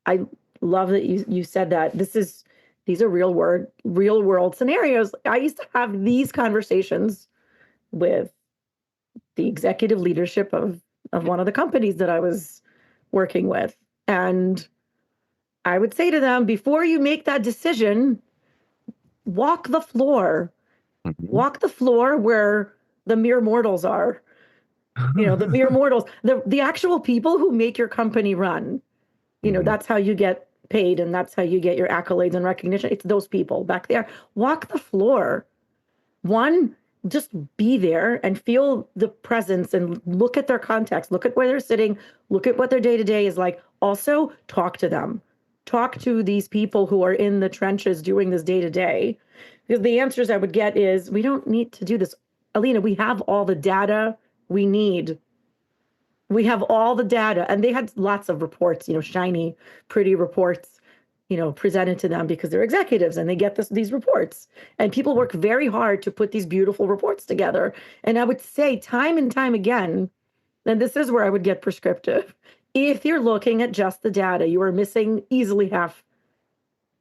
Speaker 3: I love that you said that. These are real world scenarios. I used to have these conversations with the executive leadership of one of the companies that I was working with. And I would say to them, before you make that decision, walk the floor.
Speaker 1: Mhm.
Speaker 3: Walk the floor where the mere mortals are. The mere mortals, the actual people who make your company run. That's how you get paid and that's how you get your accolades and recognition. It's those people back there. Walk the floor. One, just be there and feel the presence and look at their context, look at where they're sitting, look at what their day-to-day is like. Also, talk to them. Talk to these people who are in the trenches doing this day-to-day. Because the answers I would get is, we don't need to do this. Alina, we have all the data we need. We have all the data. And they had lots of reports, shiny, pretty reports, presented to them because they're executives and they get these reports. And people work very hard to put these beautiful reports together. And I would say time and time again, and this is where I would get prescriptive. If you're looking at just the data, you are missing easily half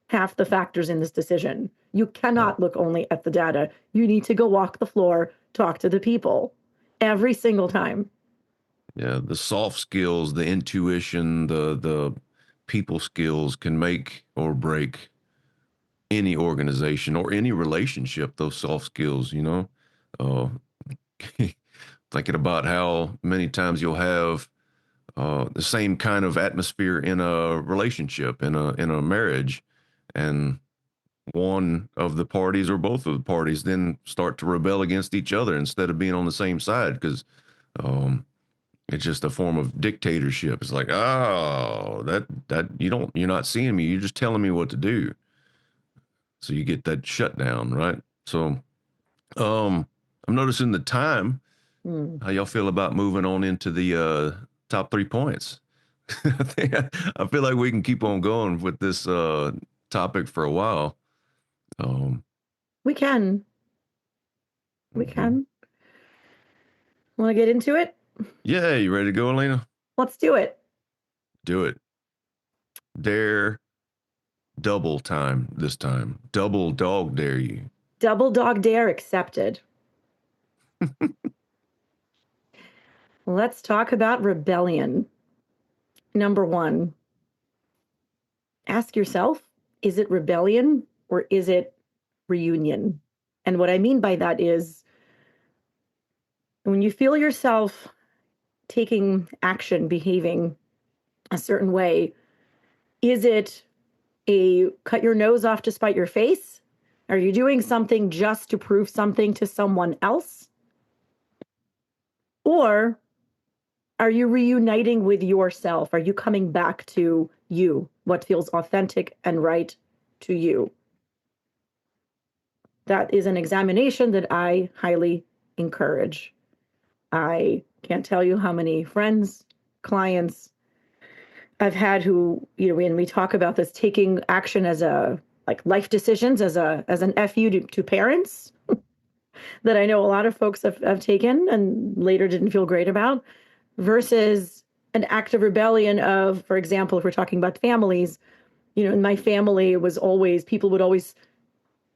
Speaker 3: the factors in this decision. You cannot look only at the data. You need to go walk the floor, talk to the people every single time.
Speaker 1: Yeah, the soft skills, the intuition, the people skills can make or break any organization or any relationship. Those soft skills, uh, thinking about how many times you'll have the same kind of atmosphere in a relationship, in a marriage, and one of the parties or both of the parties then start to rebel against each other instead of being on the same side because um, it's just a form of dictatorship. It's like, oh, that you're not seeing me. You're just telling me what to do. So you get that shutdown, right? So I'm noticing the time.
Speaker 3: Hmm.
Speaker 1: How y'all feel about moving on into the top 3 points? I feel like we can keep on going with this topic for a while. Um,
Speaker 3: We can. We
Speaker 1: mhm.
Speaker 3: can. Want to get into it?
Speaker 1: Yeah, you ready to go, Alina?
Speaker 3: Let's do it.
Speaker 1: Do it. Dare double time this time. Double dog dare you.
Speaker 3: Double dog dare accepted. Let's talk about rebellion. Number one, ask yourself, is it rebellion or is it reunion? And what I mean by that is when you feel yourself taking action, behaving a certain way, is it a cut your nose off to spite your face? Are you doing something just to prove something to someone else? Or are you reuniting with yourself? Are you coming back to you, what feels authentic and right to you? That is an examination that I highly encourage. I can't tell you how many friends, clients I've had who, when we talk about this, taking action as a like life decisions as an FU to parents that I know a lot of folks have taken and later didn't feel great about, versus an act of rebellion of, for example, if we're talking about families, in my family, it was always, people would always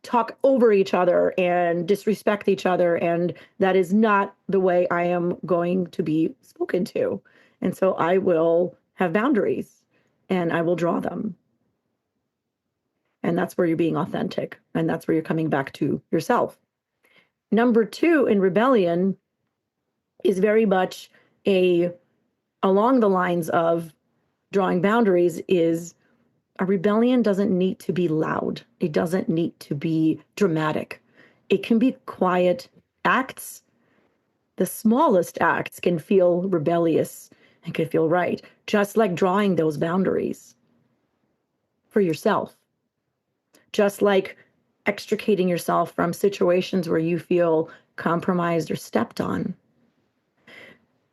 Speaker 3: talk over each other and disrespect each other. And that is not the way I am going to be spoken to. And so I will have boundaries and I will draw them. And that's where you're being authentic. And that's where you're coming back to yourself. Number two in rebellion is very much along the lines of drawing boundaries is a rebellion doesn't need to be loud. It doesn't need to be dramatic. It can be quiet acts. The smallest acts can feel rebellious and can feel right, just like drawing those boundaries for yourself, just like extricating yourself from situations where you feel compromised or stepped on,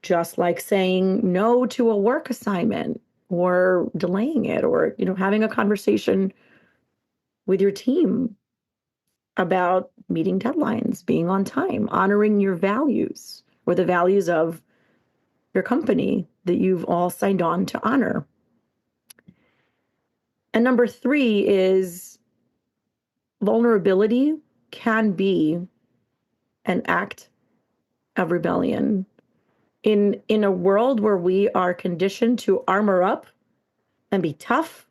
Speaker 3: just like saying no to a work assignment or delaying it or, having a conversation with your team. about meeting deadlines, being on time, honoring your values or the values of your company that you've all signed on to honor. And number 3 is vulnerability can be an act of rebellion. In a world where we are conditioned to armor up and be tough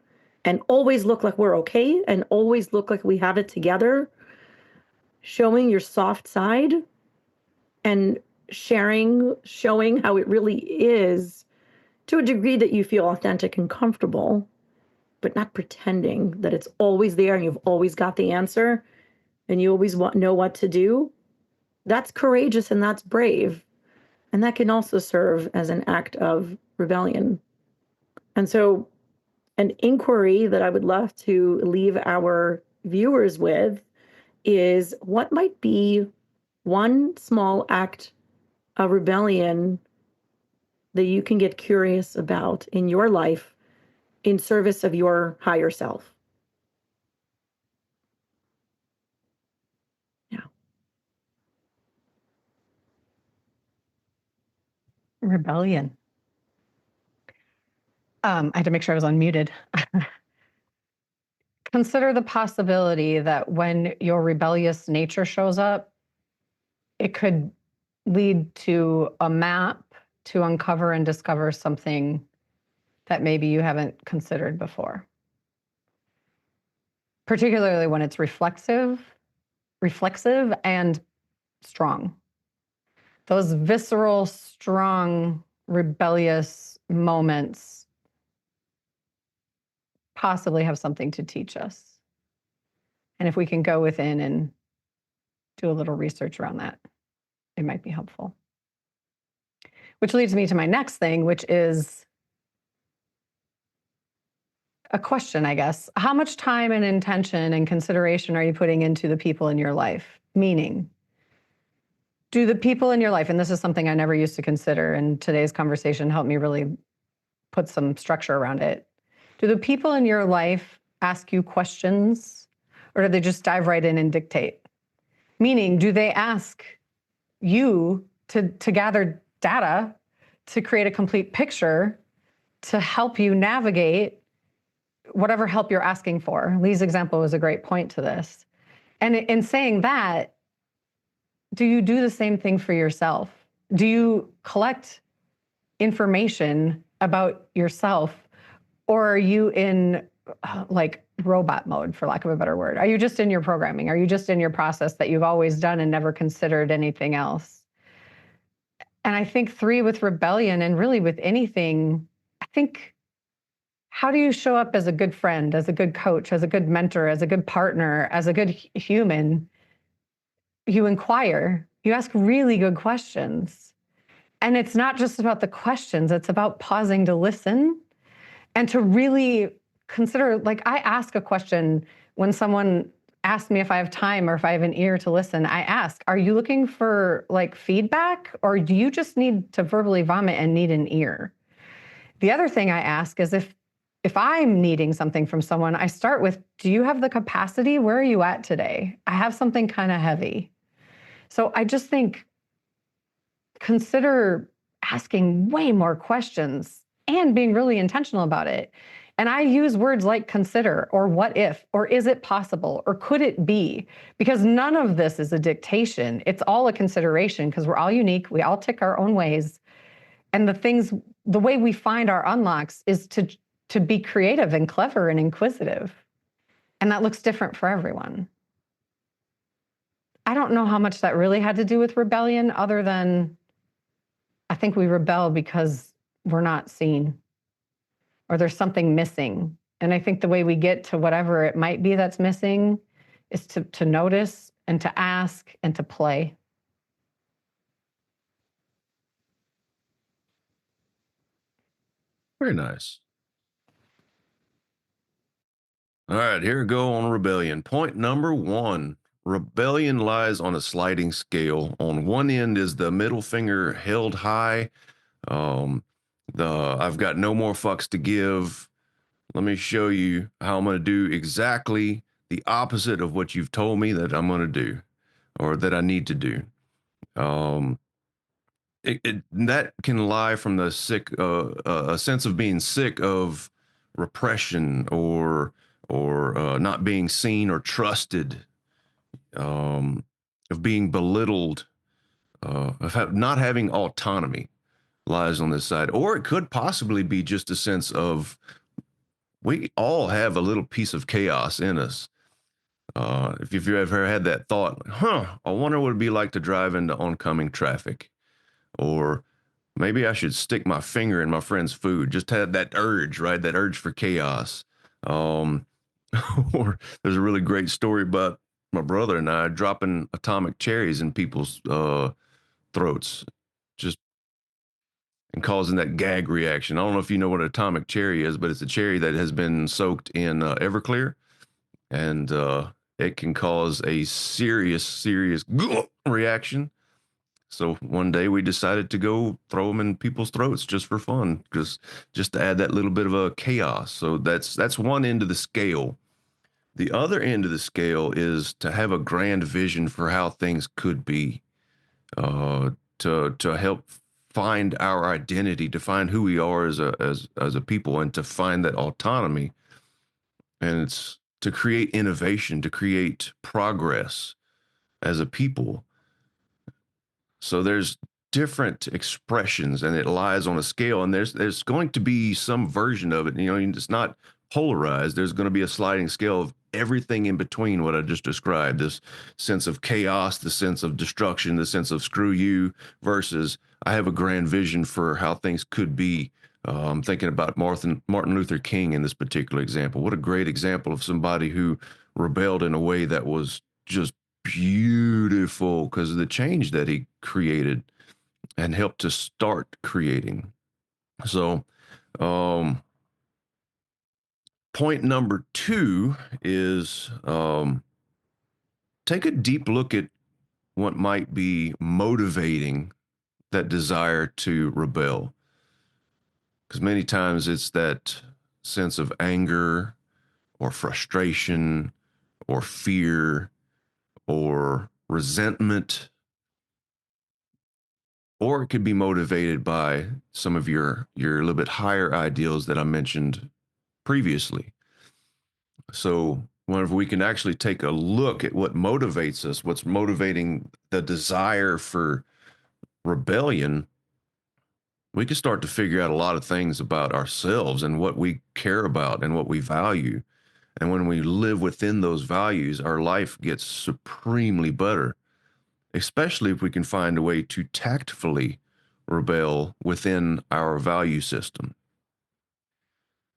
Speaker 3: and always look like we're okay and always look like we have it together, showing your soft side and showing how it really is to a degree that you feel authentic and comfortable, but not pretending that it's always there and you've always got the answer and you always know what to do. That's courageous and that's brave. And that can also serve as an act of rebellion. And so, an inquiry that I would love to leave our viewers with is what might be one small act of rebellion that you can get curious about in your life in service of your higher self? Yeah.
Speaker 2: Rebellion. I had to make sure I was unmuted. Consider the possibility that when your rebellious nature shows up, it could lead to a map to uncover and discover something that maybe you haven't considered before. Particularly when it's reflexive and strong. Those visceral, strong, rebellious moments possibly have something to teach us. And if we can go within and do a little research around that, it might be helpful. Which leads me to my next thing, which is a question, I guess. How much time and intention and consideration are you putting into the people in your life? Meaning, do the people in your life, and this is something I never used to consider, and today's conversation helped me really put some structure around it. Do the people in your life ask you questions, or do they just dive right in and dictate? Meaning, do they ask you to gather data, to create a complete picture, to help you navigate whatever help you're asking for? Lee's example was a great point to this. And in saying that, do you do the same thing for yourself? Do you collect information about yourself, or are you in like robot mode, for lack of a better word? Are you just in your programming? Are you just in your process that you've always done and never considered anything else? And I think 3, with rebellion and really with anything, I think, how do you show up as a good friend, as a good coach, as a good mentor, as a good partner, as a good human? You inquire, you ask really good questions. And it's not just about the questions, it's about pausing to listen and to really consider. Like, I ask a question when someone asks me if I have time or if I have an ear to listen. I ask, are you looking for like feedback, or do you just need to verbally vomit and need an ear? The other thing I ask is if I'm needing something from someone, I start with, do you have the capacity? Where are you at today? I have something kind of heavy. So I just think, consider asking way more questions and being really intentional about it. And I use words like consider, or what if, or is it possible, or could it be? Because none of this is a dictation. It's all a consideration, because we're all unique. We all tick our own ways. And the way we find our unlocks is to be creative and clever and inquisitive. And that looks different for everyone. I don't know how much that really had to do with rebellion, other than I think we rebel because we're not seen, or there's something missing. And I think the way we get to whatever it might be that's missing is to notice and to ask and to play.
Speaker 1: Very nice. All right, here we go on rebellion. Point number 1. Rebellion lies on a sliding scale. On one end is the middle finger held high. I've got no more fucks to give. Let me show you how I'm going to do exactly the opposite of what you've told me that I'm going to do or that I need to do. Um, that can lie from the a sense of being sick of repression or not being seen or trusted, um, of being belittled, not having autonomy lies on this side. Or it could possibly be just a sense of we all have a little piece of chaos in us. If you've ever had that thought, I wonder what it'd be like to drive into oncoming traffic, or maybe I should stick my finger in my friend's food. Just had that urge, right? That urge for chaos. Um, or there's a really great story about my brother and I dropping atomic cherries in people's throats, just and causing that gag reaction. I don't know if you know what an atomic cherry is, but it's a cherry that has been soaked in Everclear, and it can cause a serious reaction. So one day we decided to go throw them in people's throats just for fun, just to add that little bit of a chaos. So that's one end of the scale. The other end of the scale is to have a grand vision for how things could be, uh, to help find our identity, to find who we are as a people, and to find that autonomy. And it's to create innovation, to create progress as a people. So there's different expressions, and it lies on a scale, and there's going to be some version of it. It's not polarized. There's going to be a sliding scale of everything in between what I just described. This sense of chaos, the sense of destruction, the sense of screw you, versus I have a grand vision for how things could be. I'm thinking about Martin Luther King in this particular example. What a great example of somebody who rebelled in a way that was just beautiful because of the change that he created and helped to start creating. So, um, point number two is take a deep look at what might be motivating that desire to rebel. Because many times it's that sense of anger or frustration or fear or resentment, or it could be motivated by some of your little bit higher ideals that I mentioned previously. So whenever we can actually take a look at what motivates us, what's motivating the desire for rebellion, we can start to figure out a lot of things about ourselves and what we care about and what we value. And when we live within those values, our life gets supremely better, especially if we can find a way to tactfully rebel within our value system.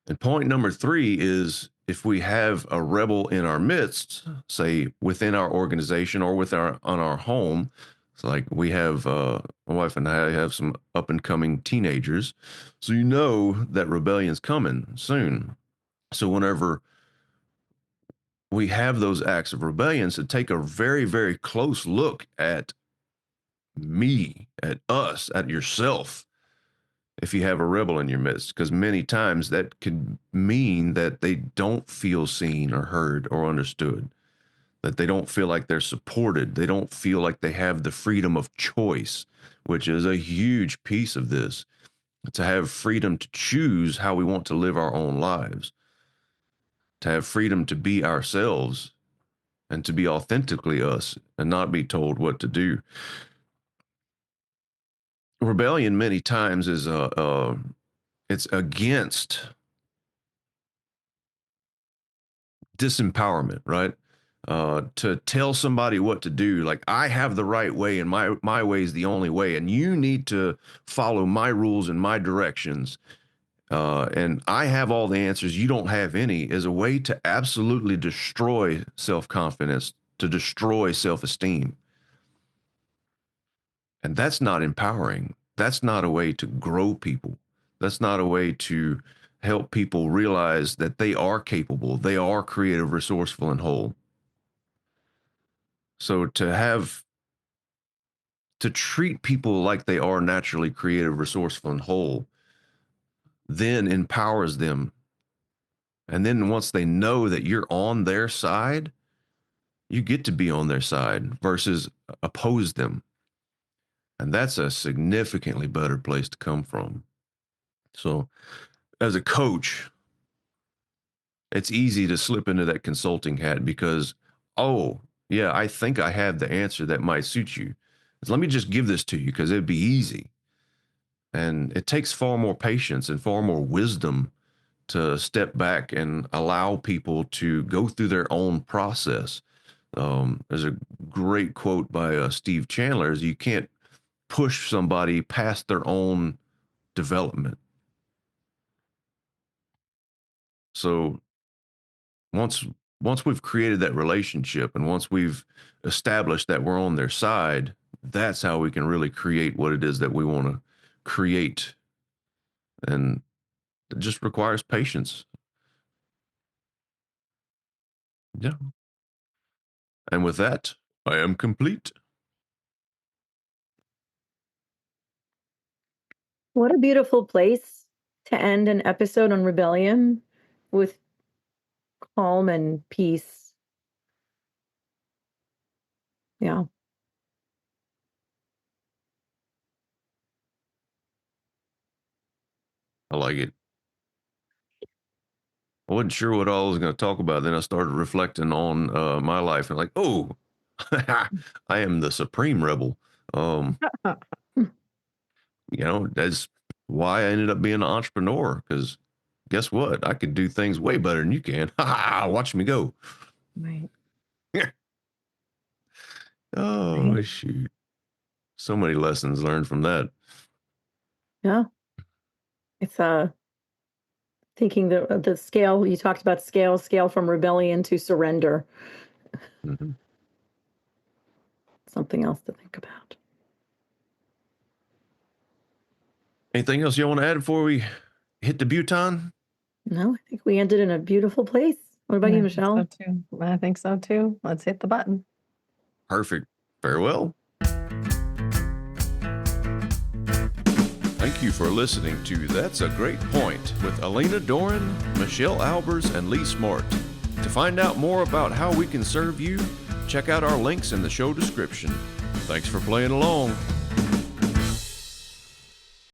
Speaker 1: And point number three is if we have a rebel in our midst, say within our organization or on our home, it's like we have my wife and I have some up and coming teenagers, so you know that rebellion's coming soon. So whenever we have those acts of rebellion, to take a very, very close look at me, at us, at yourself, if you have a rebel in your midst, because many times that could mean that they don't feel seen or heard or understood, that they don't feel like they're supported, they don't feel like they have the freedom of choice, which is a huge piece of this, to have freedom to choose how we want to live our own lives, to have freedom to be ourselves and to be authentically us and not be told what to do. Rebellion many times is it's against disempowerment, right? To tell somebody what to do, like I have the right way, and my way is the only way, and you need to follow my rules and my directions. And I have all the answers; you don't have any. Is a way to absolutely destroy self confidence, to destroy self esteem, and that's not empowering. That's not a way to grow people. That's not a way to help people realize that they are capable, they are creative, resourceful, and whole. So to treat people like they are naturally creative, resourceful, and whole, then empowers them And then once they know that you're on their side, you get to be on their side versus oppose them. And that's a significantly better place to come from. So, as a coach, it's easy to slip into that consulting hat because, oh, yeah, I think I have the answer that might suit you. Let me just give this to you because it'd be easy. And it takes far more patience and far more wisdom to step back and allow people to go through their own process. There's a great quote by Steve Chandler: is you can't push somebody past their own development. So once once we've created that relationship and once we've established that we're on their side, that's how we can really create what it is that we want to create. And it just requires patience. Yeah. And with that, I am complete.
Speaker 3: What a beautiful place to end an episode on rebellion with calm and peace. Yeah.
Speaker 1: I like it. I wasn't sure what all I was going to talk about. Then I started reflecting on my life and like, oh, I am the supreme rebel. Um, that's why I ended up being an entrepreneur. Because guess what? I could do things way better than you can. Watch me go.
Speaker 2: Right.
Speaker 1: Oh,
Speaker 2: Right.
Speaker 1: shoot. So many lessons learned from that.
Speaker 3: Yeah. It's thinking the scale you talked about, scale from rebellion to surrender.
Speaker 1: Mhm.
Speaker 3: Something else to think about.
Speaker 1: Anything else you want to add before we hit the Buton?
Speaker 3: No, I think we ended in a beautiful place. What about
Speaker 2: Yeah,
Speaker 3: you,
Speaker 2: I think so
Speaker 3: Michelle?
Speaker 2: too. I think so too. Let's hit the button.
Speaker 1: Perfect. Farewell. Thank you for listening to That's a Great Point with Alina Doran, Michelle Albers, and Lee Smart. To find out more about how we can serve you, check out our links in the show description. Thanks for playing along.